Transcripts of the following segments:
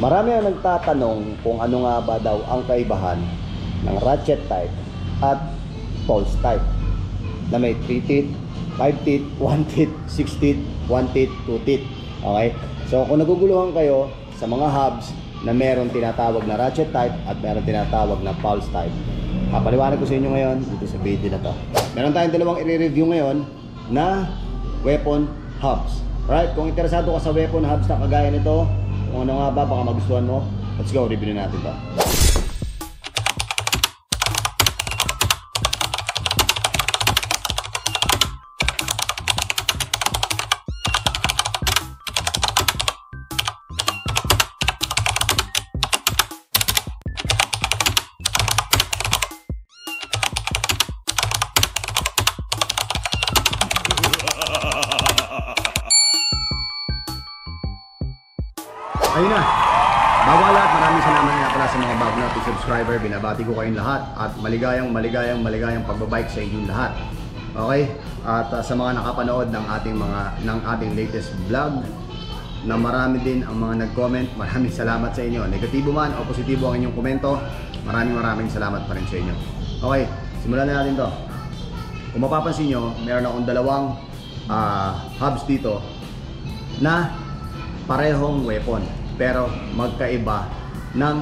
Marami ang nagtatanong kung ano nga ba daw ang kaibahan ng ratchet type at pulse type na may 3 teeth, 5 teeth, 1 teeth, 6 teeth, 1 teeth, 2 teeth. Okay? So kung naguguluhan kayo sa mga hubs na meron tinatawag na ratchet type at meron tinatawag na pulse type, papaliwanag ko sa inyo ngayon dito sa video na to. Meron tayong dalawang i-review ngayon na weapon hubs. Right? Kung interesado ka sa weapon hubs na kagaya nito, kung ano nga ba, baka magustuhan mo, let's go, review natin to. Ayun na. Bago ang lahat, maraming salamat nga pala sa mga bago nating subscriber. Binabati ko kayong lahat at maligayang pagbabike sa inyong lahat. Okay? At sa mga nakapanood ng ating latest vlog na marami din ang mga nag-comment, maraming salamat sa inyo. Negatibo man o positibo ang inyong komento, maraming salamat pa rin sa inyo. Okay, simulan na natin to. Kung mapapansin nyo, meron akong dalawang hubs dito na parehong weapon pero magkaiba ng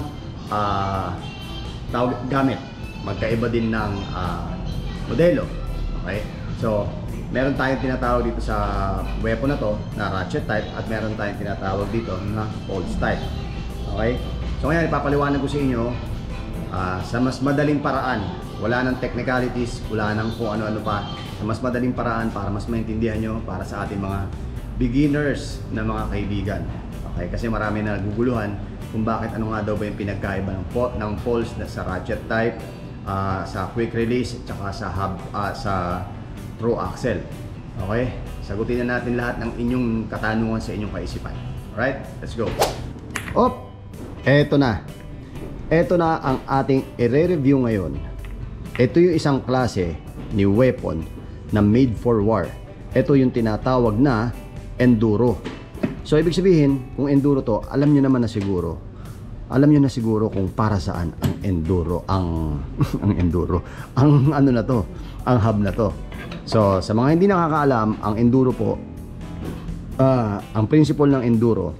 gamit, magkaiba din ng modelo. Okay, so meron tayong tinatawag dito sa weapon na to na ratchet type at meron tayong tinatawag dito na pulse type. Okay, so ngayon ipapaliwanag ko sa inyo sa mas madaling paraan, wala nang technicalities, wala nang kung ano-ano pa, sa mas madaling paraan para mas maintindihan nyo para sa ating mga beginners na mga kaibigan. Okay, kasi marami na naguguluhan kung bakit ano nga daw ba yung pinagkaiba ng pulse na sa ratchet type, sa quick release at saka sa hub, sa through axle. Okay, sagutin na natin lahat ng inyong katanungan sa inyong kaisipan. Alright, let's go. Eto na ang ating i-review ngayon. Ito yung isang klase ni weapon na made for war. Ito yung tinatawag na enduro. So ibig sabihin, kung enduro to, alam nyo na siguro kung para saan ang enduro, ang ano na to, ang hub na to. So sa mga hindi nakakaalam, ang enduro po, ang principle ng enduro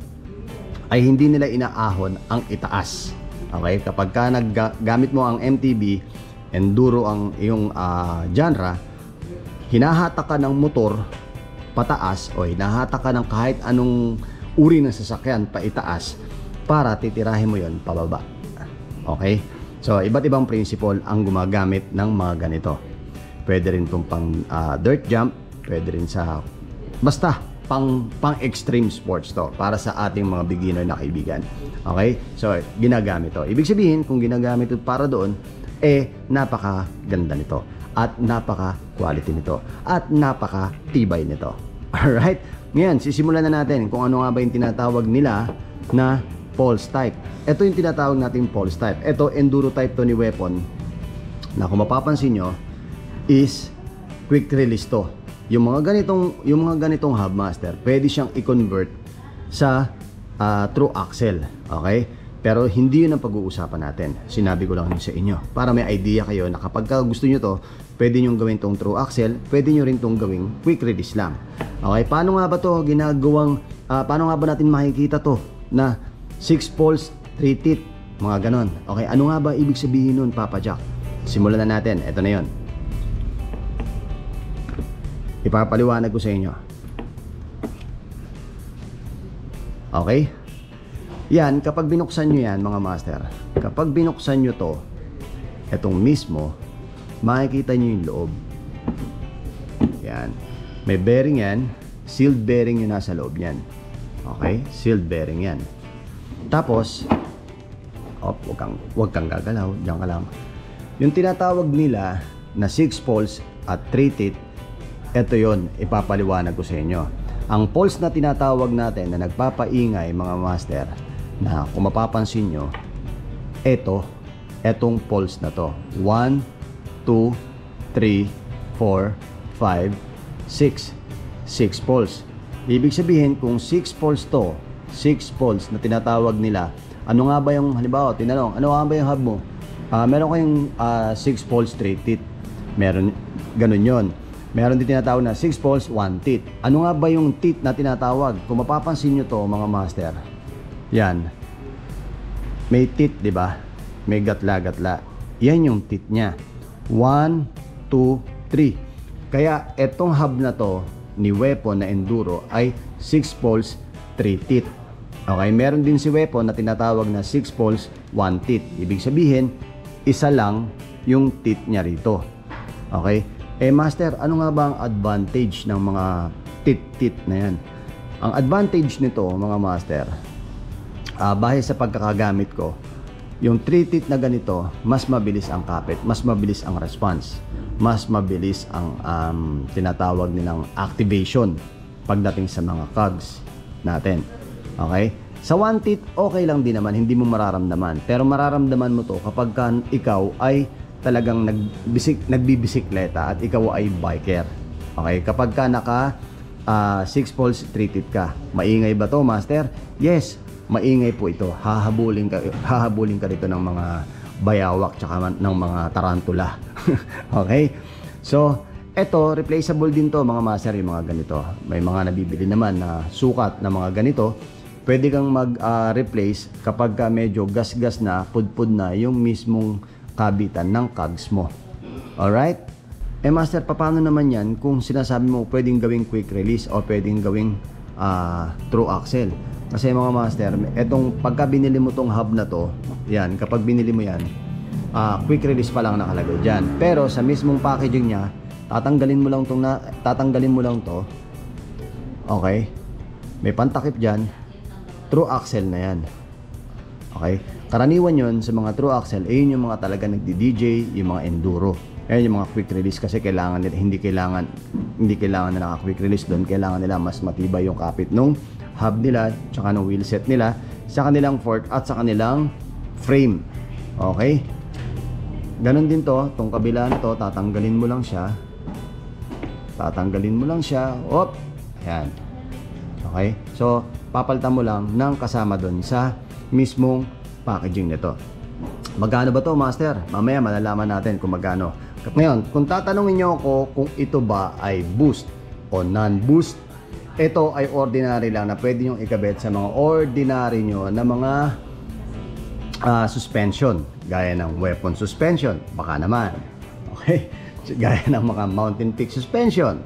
ay hindi nila inaahon ang itaas. Okay, kapag ka gamit mo ang MTB, enduro ang iyong genre, hinahatak ka ng motor pataas o hinahatak ka ng kahit anong uri ng sasakyan paitaas para titirahin mo yon pababa. Okay? So iba't ibang principle ang gumagamit ng mga ganito. Pwede rin itong pang dirt jump, pwede rin sa basta pang extreme sports to para sa ating mga beginner na kaibigan. Okay? So ginagamit to. Ibig sabihin kung ginagamit ito para doon, napakaganda nito at napaka-quality nito at napaka-tibay nito. Alright? Ngayon, sisimulan na natin kung ano nga ba yung tinatawag nila na pulse type. Ito yung tinatawag natin pulse type. Ito, enduro type to ni weapon na kung mapapansin nyo is quick release to. Yung mga ganitong hubmaster, pwede siyang i-convert sa through axle. Okay? Pero hindi yun ang pag-uusapan natin. Sinabi ko lang yun sa inyo para may idea kayo na kapag gusto nyo to, pwede nyo gawin tong through axle, pwede nyo rin tong gawing quick release lang. Okay, paano nga ba to ginagawang, paano nga ba natin makikita to na 6 pulse, 3 teeth, mga ganon. Okay, ano nga ba ibig sabihin nun, Papa Jack? Simulan na natin, ito na yun. Ipapaliwanag ko sa inyo. Okay? Yan, kapag binuksan nyo yan mga master, kapag binuksan nyo to, etong mismo, makikita nyo yung loob. Yan. May bearing yan, sealed bearing yung nasa loob yan. Okay? Sealed bearing yan. Tapos, wag kang gagalaw, diyan ka lang. Yung tinatawag nila na 6 pulse at 3 teeth, ito yon, ipapaliwanag ko sa inyo. Ang pulse na tinatawag natin na nagpapaingay mga master, na kung mapapansin nyo, etong pulse na to, 1, 2, 3, 4, 5, 6 pulse. Ibig sabihin kung 6 pulse to, 6 pulse na tinatawag nila Ano nga ba yung, halimbawa, tinanong, ano nga ba yung hub mo? Meron kayong 6 poles, 3 teeth. Meron, ganun yon. Meron din tinatawag na 6 poles, 1 teeth. Ano nga ba yung teeth na tinatawag? Kung mapapansin nyo to mga master, yan. May teeth, di ba? May gatla-gatla. Yan yung teeth niya. 1, 2, 3. Kaya etong hub na to ni weapon na enduro ay 6 poles, 3 teeth. Okay, meron din si weapon na tinatawag na 6 poles, 1 teeth. Ibig sabihin, isa lang yung teeth niya rito. Okay? Master, ano nga ba ang advantage ng mga teeth na yan? Ang advantage nito, mga master, bahil sa pagkakagamit ko, yung 3 teeth na ganito, mas mabilis ang kapit, mas mabilis ang response, mas mabilis ang tinatawag nilang activation pagdating sa mga cogs natin. Okay? Sa 1 teeth, okay lang din naman, hindi mo mararamdaman. Pero mararamdaman mo to kapag ikaw ay talagang nagbibisikleta at ikaw ay biker. Okay? Kapag ka naka 6 poles, 3 teeth ka. Maingay ba to, master? Yes, maingay po ito. Hahabulin ka dito ng mga bayawak tsaka ng mga tarantula. Okay? So, eto, replaceable din to mga master, yung mga ganito. May mga nabibili naman na sukat na mga ganito. Pwede kang mag-replace kapag medyo gas-gas na, pudpud na yung mismong kabitan ng cogs mo. Alright? Master, paano naman yan kung sinasabi mo pwedeng gawing quick release o pwedeng gawing through axle? Kasi mga master, etong pagka binili mo tong hub na to, yan, kapag binili mo yan, quick release pa lang nakalagay dyan. Pero sa mismong packaging niya, tatanggalin mo lang to. Okay? May pantakip dyan. True axle na yan. Okay? Karaniwan yon sa mga true axle, yun yung mga talaga nagdi-DJ, yung mga enduro. Ayan yung mga quick release kasi kailangan nila, hindi kailangan na naka-quick release doon. Kailangan nila mas matibay yung kapit nung hub nila, tsaka ng wheelset nila, sa kanilang fork at sa kanilang frame. Okay? Ganon din to, tong kabila na to, tatanggalin mo lang siya. Op! Ayan. Okay? So, papalitan mo lang ng kasama doon sa mismong packaging nito. Magkano ba to, master? Mamaya malalaman natin kung magkano. Ngayon, kung tatanungin nyo ako kung ito ba ay boost o non-boost, ito ay ordinary lang na pwede nyo ikabit sa mga ordinary nyo na mga suspension. Gaya ng weapon suspension, baka naman. Okay? Gaya ng mga mountain peak suspension,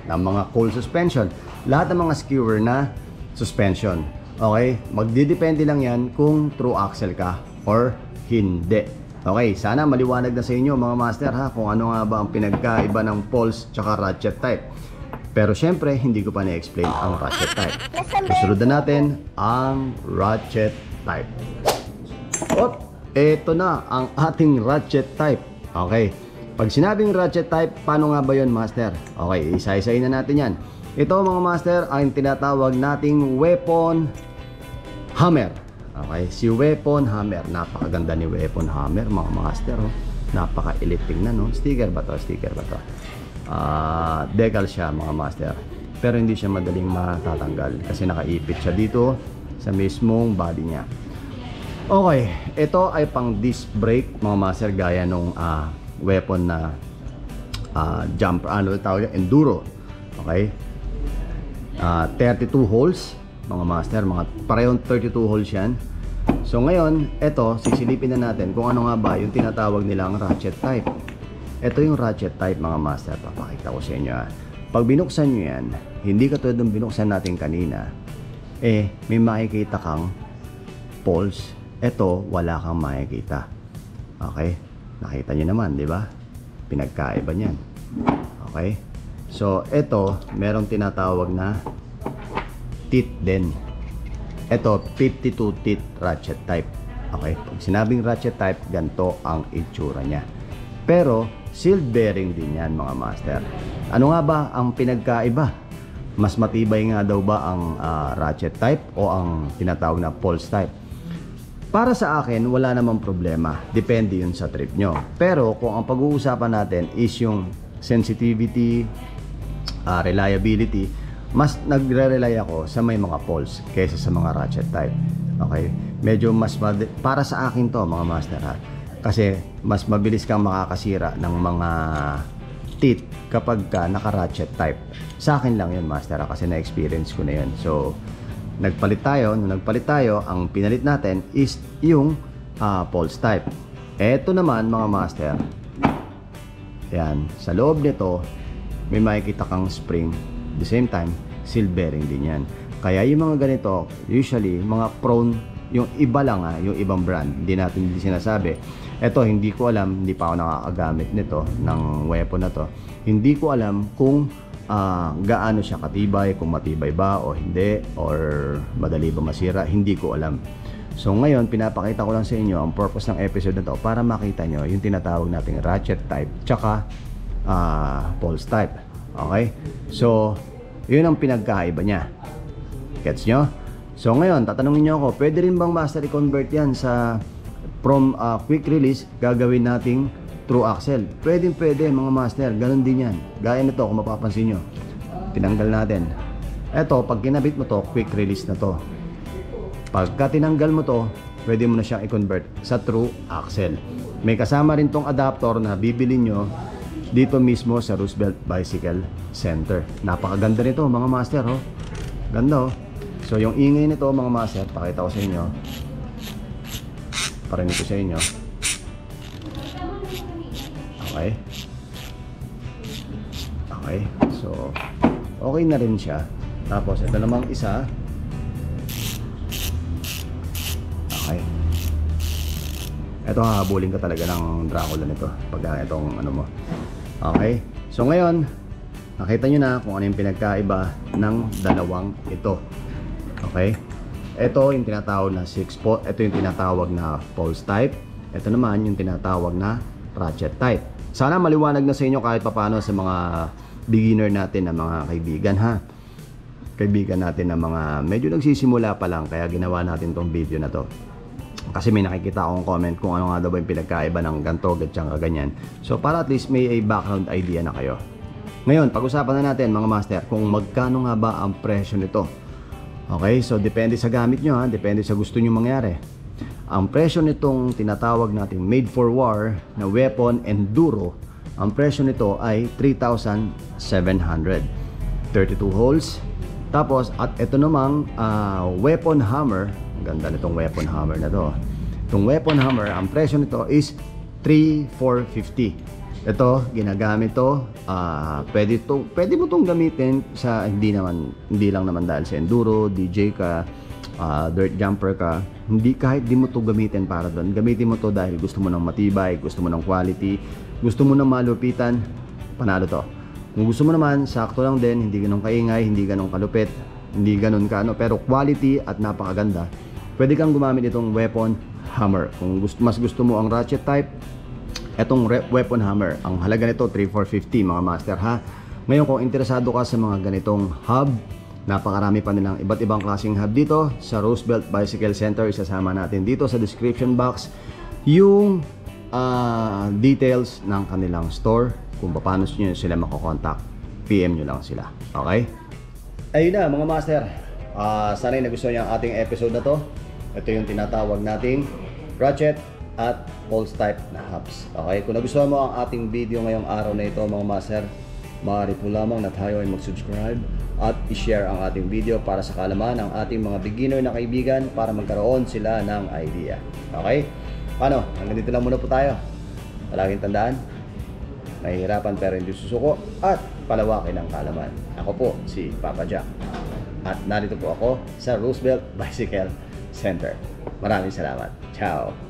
ng mga coal suspension, lahat ng mga skewer na suspension. Okay? Magdidepende lang yan kung true axle ka or hindi. Okay, sana maliwanag na sa inyo mga master ha, kung ano nga ba ang pinagkaiba ng pulse tsaka ratchet type. Pero syempre, hindi ko pa na-explain ang ratchet type. Susunod na natin ang ratchet type. Ito na ang ating ratchet type. Okay, pag sinabing ratchet type, paano nga ba yun, master? Okay, isa-isayin na natin yan. Ito mga master ang tinatawag nating weapon hammer. Okay, si weapon hammer, napakaganda ni weapon hammer mga master. Oh. Napaka-elite tingnan, no? Sticker ba to? Decal siya mga master. Pero hindi siya madaling matatanggal kasi nakaipit siya dito sa mismong body niya. Okay, ito ay pang disc brake mga master, gaya nung weapon na jump, tawag enduro. Okay, 32 holes mga master, mga parehong 32 holes yan. So ngayon, ito sisilipin na natin kung ano nga ba yung tinatawag nilang ratchet type. Ito yung ratchet type mga master, papakita ko sa inyo. Pag binuksan nyo yan, hindi katulad ng binuksan natin kanina, may makikita kang pulse. Ito, wala kang makikita. Okay, nakita nyo naman, di ba? Pinagkaiba niyan. Okay, so ito merong tinatawag na teeth din. Ito 52 teeth ratchet type. Okay, pag sinabing ratchet type, ganito ang itsura niya. Pero sealed bearing din yan mga master. Ano nga ba ang pinagkaiba? Mas matibay nga daw ba ang ratchet type o ang tinatawag na pulse type? Para sa akin, wala namang problema. Depende yun sa trip nyo. Pero kung ang pag-uusapan natin is yung sensitivity, reliability, mas nagre-rely ako sa may mga pulse kaysa sa mga ratchet type. Okay? Medyo para sa akin to mga master ha. Kasi mas mabilis kang makakasira ng mga teeth kapag naka-ratchet type. Sa akin lang yun master ha, kasi na-experience ko na yun. So, nung nagpalit tayo, ang pinalit natin is yung pulse type. Eto naman mga master, yan, sa loob nito, may makikita kang spring. At the same time, seal bearing din yan. Kaya yung mga ganito, usually, mga prone, yung iba lang yung ibang brand, hindi sinasabi. Eto, hindi ko alam, hindi pa ako nakakagamit nito, ng weapon na to. Hindi ko alam kung gaano siya katibay, kung matibay ba o hindi, or madali ba masira, hindi ko alam. So ngayon, pinapakita ko lang sa inyo ang purpose ng episode na to para makita nyo yung tinatawag nating ratchet type tsaka pulse type. Okay? So, yun ang pinagkaiba niya. Gets nyo? So ngayon, tatanungin nyo ako, pwede rin bang master i-convert yan from quick release, gagawin nating true axle? Pwede mga master, ganun din yan. Gaya nito, kung mapapansin nyo, tinanggal natin. Eto, pag kinabit mo to, quick release na to. Pagka tinanggal mo to, pwede mo na siyang i-convert sa true axle. May kasama rin tong adapter na bibili nyo dito mismo sa Roosevelt Bicycle Center. Napakaganda nito mga master, oh. Ganda, oh. So yung ingay nito mga master, pakita ko sa inyo. Parinig ko sa inyo. Okay. Okay. So okay na rin siya. Tapos ito namang isa. Okay. Ito, hahabulin ka talaga ng Dracula nito pag itong ano mo. Okay. So ngayon, nakita nyo na kung ano yung pinagkaiba ng dalawang ito. Okay. Ito yung tinatawag na ito yung tinatawag na pulse type. Ito naman yung tinatawag na ratchet type. Sana maliwanag na sa inyo kahit papaano sa mga beginner natin na mga kaibigan ha. Kaibigan natin na mga medyo nagsisimula pa lang, kaya ginawa natin tong video na to. Kasi may nakikita akong comment kung ano nga daw ba yung pinagkaiba ng ganto, ganyan. So para at least may background idea na kayo. Ngayon, pag-usapan na natin mga master kung magkano nga ba ang presyo nito. Okay, so depende sa gamit nyo ha, depende sa gusto nyo mangyari. Ang presyo nitong tinatawag natin made for war na weapon enduro, ang presyo nito ay 3,700. 32 holes. Tapos at ito namang weapon hammer, ganda nitong weapon hammer na to. Itong weapon hammer, ang presyo nito is 3,450. Ito, ginagamit to, pwede mo tong gamitin sa hindi lang naman dahil sa enduro, DJ ka, dirt jumper ka, kahit di mo to gamitin para doon. Gamitin mo to dahil gusto mo ng matibay, gusto mo ng quality, gusto mo ng malupitan, panalo to. Kung gusto mo naman, sakto lang din, hindi ganun kaingay, hindi ganun kalupit, hindi ganun kaano, pero quality at napakaganda. Pwede kang gumamit itong weapon hammer. Kung mas gusto mo ang ratchet type, etong weapon hammer, ang halaga nito 3,450 mga master ha. Ngayon kung interesado ka sa mga ganitong hub, napakarami pa nilang iba't ibang klaseng hub dito sa Roosevelt Bicycle Center. Isasama natin dito sa description box yung details ng kanilang store, kung paano nyo sila makokontak. PM nyo lang sila. Okay? Ayun na mga master, sana'y nagustuhan nyo ang ating episode na to. Ito yung tinatawag nating ratchet at pulse type na hubs. Okay, kung nagustuhan mo ang ating video ngayong araw na ito mga master, maaari po lamang na tayo ay mag-subscribe at i-share ang ating video para sa kaalaman ng ating mga beginner na kaibigan, para magkaroon sila ng idea. Okay? Paano? Hanggang dito lang muna po tayo. Palaging tandaan, mahihirapan pero hindi susuko, at palawakin ang kaalaman. Ako po si Papa Jack, at narito po ako sa Roosevelt Bicycle Center. Maraming salamat. Ciao!